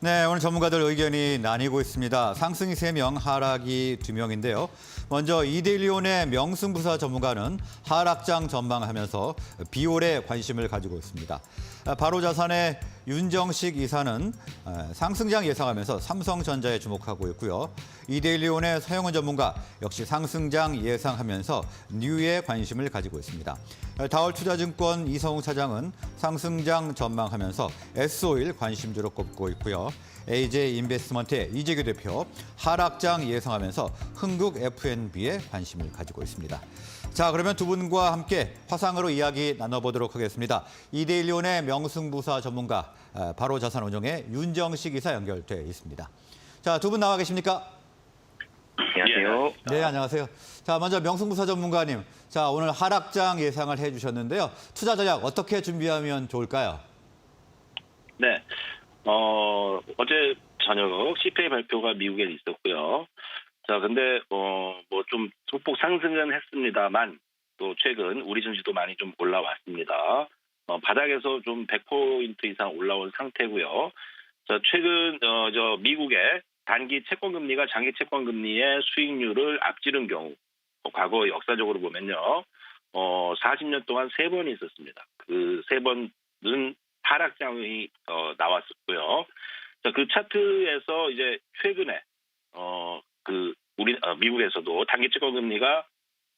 네, 오늘 전문가들 의견이 나뉘고 있습니다. 상승이 3명, 하락이 2명인데요. 먼저 이데일리온의 명승부사 전문가는 하락장 전망하면서 비올에 관심을 가지고 있습니다. 바로자산의 윤정식 이사는 상승장 예상하면서 삼성전자에 주목하고 있고요. 이데일리온의 서영은 전문가 역시 상승장 예상하면서 뉴에 관심을 가지고 있습니다. 다올투자증권 이성우 차장은 상승장 전망하면서 S-오일 관심주로 꼽고 있고요. AJ인베스트먼트의 이재규 대표 하락장 예상하면서 흥국 F&B에 관심을 가지고 있습니다. 자, 그러면 두 분과 함께 화상으로 이야기 나눠보도록 하겠습니다. 이데일리온의 명승부사 전문가, 바로자산운용의 윤정식 이사 연결돼 있습니다. 자, 두 분 나와 계십니까? 안녕하세요. 네, 안녕하세요. 자, 먼저 명승부사 전문가님, 자, 오늘 하락장 예상을 해주셨는데요. 투자 전략 어떻게 준비하면 좋을까요? 네, 어제 저녁 CPI 발표가 미국에 있었고요. 자, 근데 뭐 좀 소폭 상승은 했습니다만 또 최근 우리 증시도 많이 좀 올라왔습니다. 바닥에서 좀 100포인트 이상 올라온 상태고요. 자, 최근 저 미국의 단기 채권 금리가 장기 채권 금리의 수익률을 앞지른 경우, 과거 역사적으로 보면요, 40년 동안 3번이 있었습니다. 그 3번은 하락장이 나왔었고요. 자, 그 차트에서 이제 최근에 미국에서도 단기 채권 금리가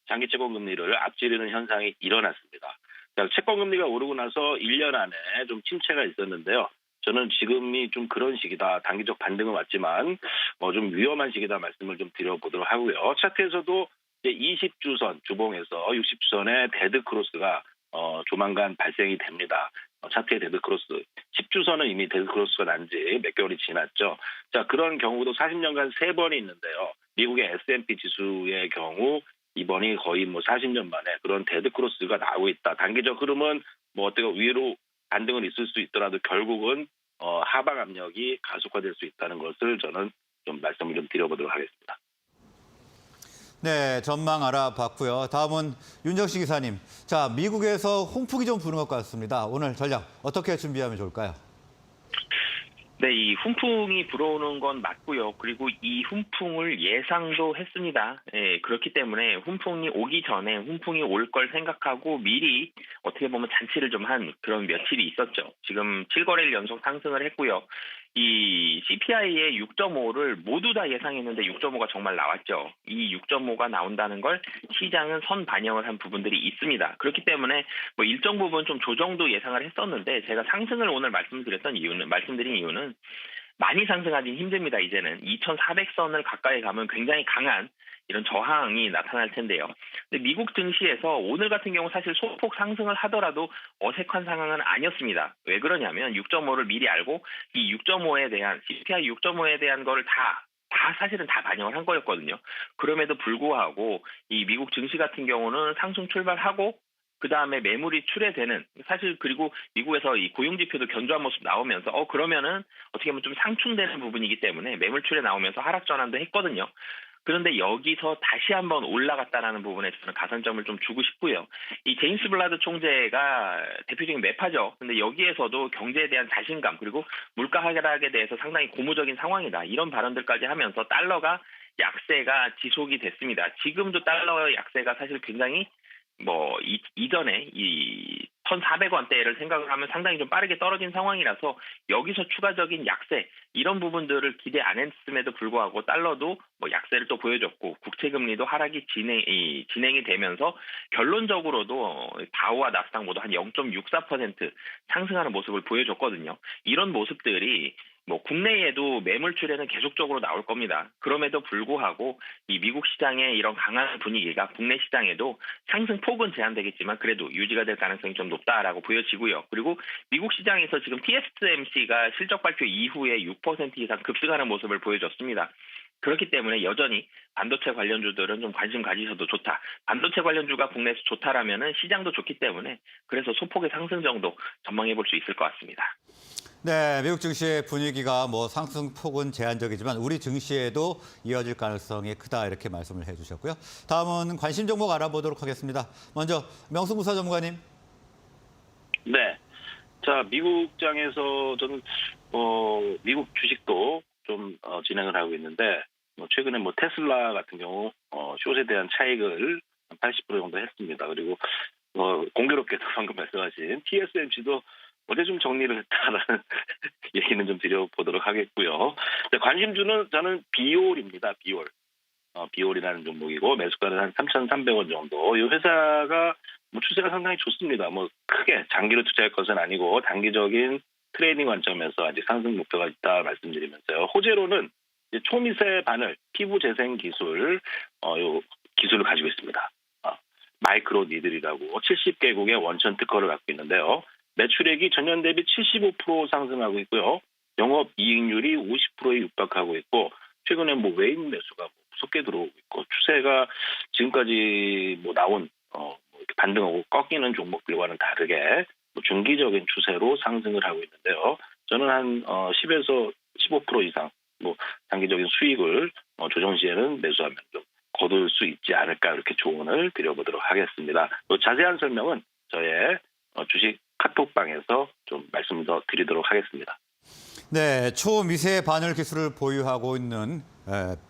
장기 채권 금리를 앞지르는 현상이 일어났습니다. 자, 채권 금리가 오르고 나서 1년 안에 좀 침체가 있었는데요. 저는 지금이 좀 그런 시기다. 단기적 반등은 왔지만 좀 위험한 시기다 말씀을 좀 드려보도록 하고요. 차트에서도 이제 20주선 주봉에서 60주선의 데드 크로스가 조만간 발생이 됩니다. 차트의 데드 크로스. 10주선은 이미 데드 크로스가 난 지 몇 개월이 지났죠. 자, 그런 경우도 40년간 3번이 있는데요. 미국의 S&P 지수의 경우 이번이 거의 40년 만에 그런 데드 크로스가 나오고 있다. 단기적 흐름은 어떻게 위로 반등은 있을 수 있더라도 결국은 하방 압력이 가속화될 수 있다는 것을 저는 좀 말씀을 좀 드려보도록 하겠습니다. 네, 전망 알아봤고요. 다음은 윤정식 기사님. 자, 미국에서 훈풍이 좀 부는 것 같습니다. 오늘 전략 어떻게 준비하면 좋을까요? 네, 이 훈풍이 불어오는 건 맞고요. 그리고 이 훈풍을 예상도 했습니다. 예, 그렇기 때문에 훈풍이 오기 전에 훈풍이 올 걸 생각하고 미리 어떻게 보면 잔치를 좀 한 그런 며칠이 있었죠. 지금 7거래일 연속 상승을 했고요. 이 CPI의 6.5를 모두 다 예상했는데 6.5가 정말 나왔죠. 이 6.5가 나온다는 걸 시장은 선 반영을 한 부분들이 있습니다. 그렇기 때문에 일정 부분 좀 조정도 예상을 했었는데 제가 상승을 오늘 말씀드린 이유는 많이 상승하기 힘듭니다. 이제는 2,400선을 가까이 가면 굉장히 강한 이런 저항이 나타날 텐데요. 근데 미국 증시에서 오늘 같은 경우 사실 소폭 상승을 하더라도 어색한 상황은 아니었습니다. 왜 그러냐면 6.5를 미리 알고 이 6.5에 대한 CPI 6.5에 대한 거를 사실은 다 반영을 한 거였거든요. 그럼에도 불구하고 이 미국 증시 같은 경우는 상승 출발하고 그 다음에 매물이 출회되는 사실 그리고 미국에서 이 고용 지표도 견조한 모습 나오면서 그러면은 어떻게 보면 좀 상충되는 부분이기 때문에 매물 출회 나오면서 하락 전환도 했거든요. 그런데 여기서 다시 한번 올라갔다라는 부분에 저는 가산점을 좀 주고 싶고요. 이 제임스 블라드 총재가 대표적인 매파죠. 근데 여기에서도 경제에 대한 자신감 그리고 물가 하락에 대해서 상당히 고무적인 상황이다. 이런 발언들까지 하면서 달러가 약세가 지속이 됐습니다. 지금도 달러 약세가 사실 굉장히 이전에 이 1,400원대를 생각을 하면 상당히 좀 빠르게 떨어진 상황이라서 여기서 추가적인 약세 이런 부분들을 기대 안 했음에도 불구하고 달러도 약세를 또 보여줬고 국채금리도 하락이 진행이 되면서 결론적으로도 다우와 나스닥 모두 한 0.64% 상승하는 모습을 보여줬거든요. 이런 모습들이 국내에도 매물 출회는 계속적으로 나올 겁니다. 그럼에도 불구하고 이 미국 시장의 이런 강한 분위기가 국내 시장에도 상승폭은 제한되겠지만 그래도 유지가 될 가능성이 좀 높다라고 보여지고요. 그리고 미국 시장에서 지금 TSMC가 실적 발표 이후에 6% 이상 급등하는 모습을 보여줬습니다. 그렇기 때문에 여전히 반도체 관련주들은 좀 관심 가지셔도 좋다. 반도체 관련주가 국내에서 좋다라면은 시장도 좋기 때문에 그래서 소폭의 상승 정도 전망해 볼 수 있을 것 같습니다. 네, 미국 증시의 분위기가 상승폭은 제한적이지만 우리 증시에도 이어질 가능성이 크다 이렇게 말씀을 해주셨고요. 다음은 관심 종목 알아보도록 하겠습니다. 먼저 명승부사 전문가님. 네, 자 미국장에서 저는 미국 주식도 좀 진행을 하고 있는데 최근에 테슬라 같은 경우 숏에 대한 차익을 80% 정도 했습니다. 그리고 공교롭게도 방금 말씀하신 TSMC도 어제 좀 정리를 했다라는 얘기는 좀 드려보도록 하겠고요. 관심주는 저는 비올입니다. 비올. 비올이라는 종목이고 매수가는 한 3,300원 정도. 이 회사가 추세가 상당히 좋습니다. 크게 장기로 투자할 것은 아니고 단기적인 트레이딩 관점에서 아직 상승 목표가 있다 말씀드리면서요. 호재로는 이제 초미세 바늘 피부 재생 기술, 요 기술을 가지고 있습니다. 마이크로 니들이라고 70개국의 원천 특허를 갖고 있는데요. 매출액이 전년 대비 75% 상승하고 있고요. 영업 이익률이 50%에 육박하고 있고 최근에 외인 매수가 무섭게 들어오고 있고 추세가 지금까지 나온 이렇게 반등하고 꺾이는 종목들과는 다르게 중기적인 추세로 상승을 하고 있는데요. 저는 한 10에서 15% 이상 단기적인 수익을 조정 시에는 매수하면 좀 거둘 수 있지 않을까 이렇게 조언을 드려보도록 하겠습니다. 또 자세한 설명은 저의 주식 카톡방에서 좀 말씀 더 드리도록 하겠습니다. 네, 초미세 바늘 기술을 보유하고 있는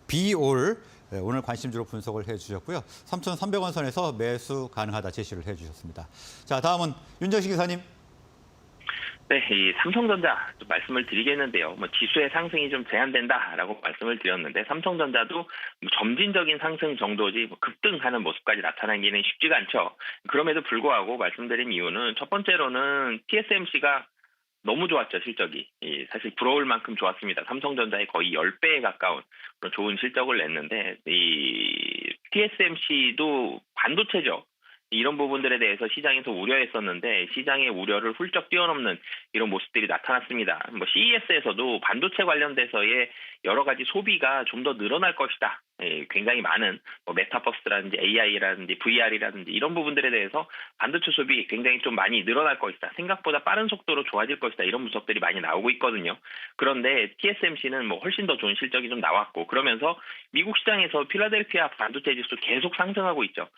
비올 오늘 관심주로 분석을 해주셨고요. 3,300원 선에서 매수 가능하다 제시를 해주셨습니다. 자, 다음은 윤정식 기사님. 네, 이 삼성전자 좀 말씀을 드리겠는데요. 지수의 상승이 좀 제한된다라고 말씀을 드렸는데 삼성전자도 점진적인 상승 정도지 급등하는 모습까지 나타나기는 쉽지가 않죠. 그럼에도 불구하고 말씀드린 이유는 첫 번째로는 TSMC가 너무 좋았죠, 실적이. 사실 부러울 만큼 좋았습니다. 삼성전자의 거의 10배에 가까운 그런 좋은 실적을 냈는데 이 TSMC도 반도체죠. 이런 부분들에 대해서 시장에서 우려했었는데 시장의 우려를 훌쩍 뛰어넘는 이런 모습들이 나타났습니다. CES에서도 반도체 관련돼서의 여러 가지 소비가 좀 더 늘어날 것이다. 굉장히 많은 메타버스라든지 AI라든지 VR이라든지 이런 부분들에 대해서 반도체 소비 굉장히 좀 많이 늘어날 것이다. 생각보다 빠른 속도로 좋아질 것이다. 이런 분석들이 많이 나오고 있거든요. 그런데 TSMC는 훨씬 더 좋은 실적이 좀 나왔고 그러면서 미국 시장에서 필라델피아 반도체 지수 계속 상승하고 있죠.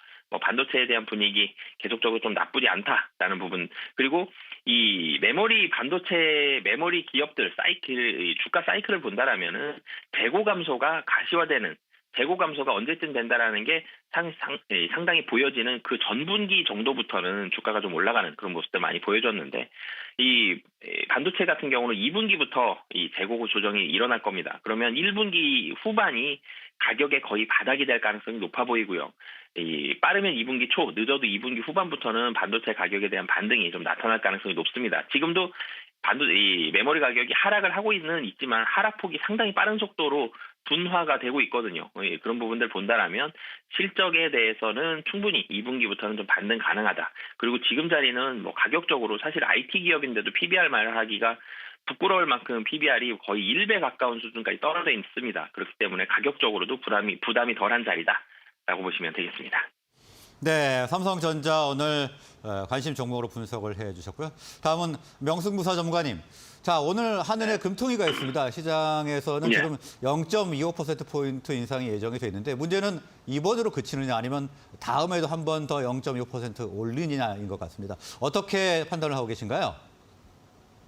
반도체에 대한 분위기 계속적으로 좀 나쁘지 않다라는 부분 그리고 이 반도체 메모리 기업들 주가 사이클을 본다라면은 재고 감소가 가시화되는 재고 감소가 언제쯤 된다라는 게 상당히 보여지는 그 전분기 정도부터는 주가가 좀 올라가는 그런 모습들 많이 보여줬는데 이 반도체 같은 경우는 2분기부터 이 재고 조정이 일어날 겁니다. 그러면 1분기 후반이 가격에 거의 바닥이 될 가능성이 높아 보이고요. 빠르면 2분기 초, 늦어도 2분기 후반부터는 반도체 가격에 대한 반등이 좀 나타날 가능성이 높습니다. 지금도 이 메모리 가격이 하락을 하고 있지만 하락폭이 상당히 빠른 속도로 둔화가 되고 있거든요. 그런 부분들 본다라면 실적에 대해서는 충분히 2분기부터는 좀 반등 가능하다. 그리고 지금 자리는 가격적으로 사실 IT 기업인데도 PBR 말하기가 부끄러울 만큼 PBR이 거의 1배 가까운 수준까지 떨어져 있습니다. 그렇기 때문에 가격적으로도 부담이 덜한 자리다라고 보시면 되겠습니다. 네, 삼성전자 오늘 관심 종목으로 분석을 해주셨고요. 다음은 명승부사 전문가님. 자, 오늘 한은의 금통위가 있습니다. 시장에서는 지금 0.25%포인트 인상이 예정이 돼 있는데 문제는 이번으로 그치느냐 아니면 다음에도 한 번 더 0.25% 올리느냐인 것 같습니다. 어떻게 판단을 하고 계신가요?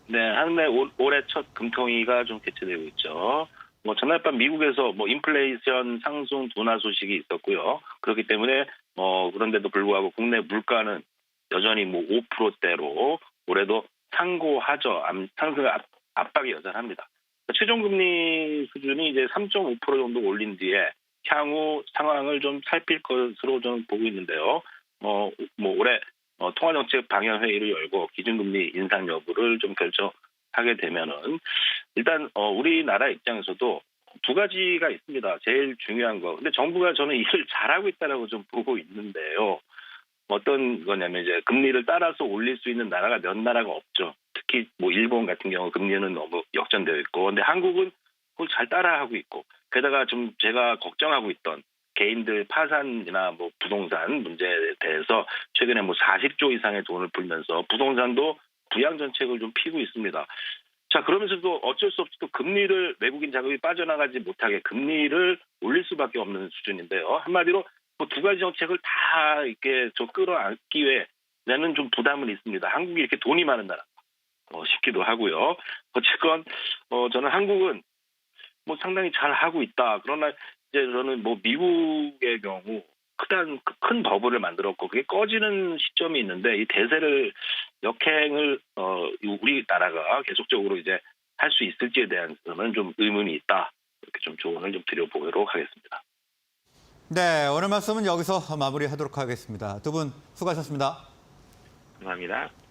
네, 한은의 올해 첫 금통위가 좀 개최되고 있죠. 전날 밤 미국에서 인플레이션 상승 둔화 소식이 있었고요. 그렇기 때문에 그런데도 불구하고 국내 물가는 여전히 5%대로 올해도 상고하죠. 상승 압박이 여전합니다. 최종금리 수준이 이제 3.5% 정도 올린 뒤에 향후 상황을 좀 살필 것으로 저는 보고 있는데요. 올해 통화정책 방향회의를 열고 기준금리 인상 여부를 좀 결정하게 되면은 일단 우리나라 입장에서도 두 가지가 있습니다. 제일 중요한 거. 근데 정부가 저는 일을 잘하고 있다라고 좀 보고 있는데요. 어떤 거냐면 이제 금리를 따라서 올릴 수 있는 나라가 몇 나라가 없죠. 특히 일본 같은 경우 금리는 너무 역전되어 있고, 근데 한국은 그걸 잘 따라하고 있고, 게다가 좀 제가 걱정하고 있던 개인들 파산이나 부동산 문제에 대해서 최근에 40조 이상의 돈을 풀면서 부동산도 부양 정책을 좀 피고 있습니다. 자, 그러면서도 어쩔 수 없이 또 금리를 외국인 자금이 빠져나가지 못하게 금리를 올릴 수밖에 없는 수준인데요. 한마디로 두 가지 정책을 다 이렇게 끌어안기 위해는 좀 부담은 있습니다. 한국이 이렇게 돈이 많은 나라. 싶기도 하고요. 어쨌건 저는 한국은 뭐 상당히 잘 하고 있다. 그러나 이제 저는 뭐 미국의 경우 큰 버블을 만들었고 그게 꺼지는 시점이 있는데 이 대세를 역행을 우리나라가 계속적으로 이제 할 수 있을지에 대해서는 좀 의문이 있다. 이렇게 좀 조언을 좀 드려보도록 하겠습니다. 네, 오늘 말씀은 여기서 마무리하도록 하겠습니다. 두 분 수고하셨습니다. 감사합니다.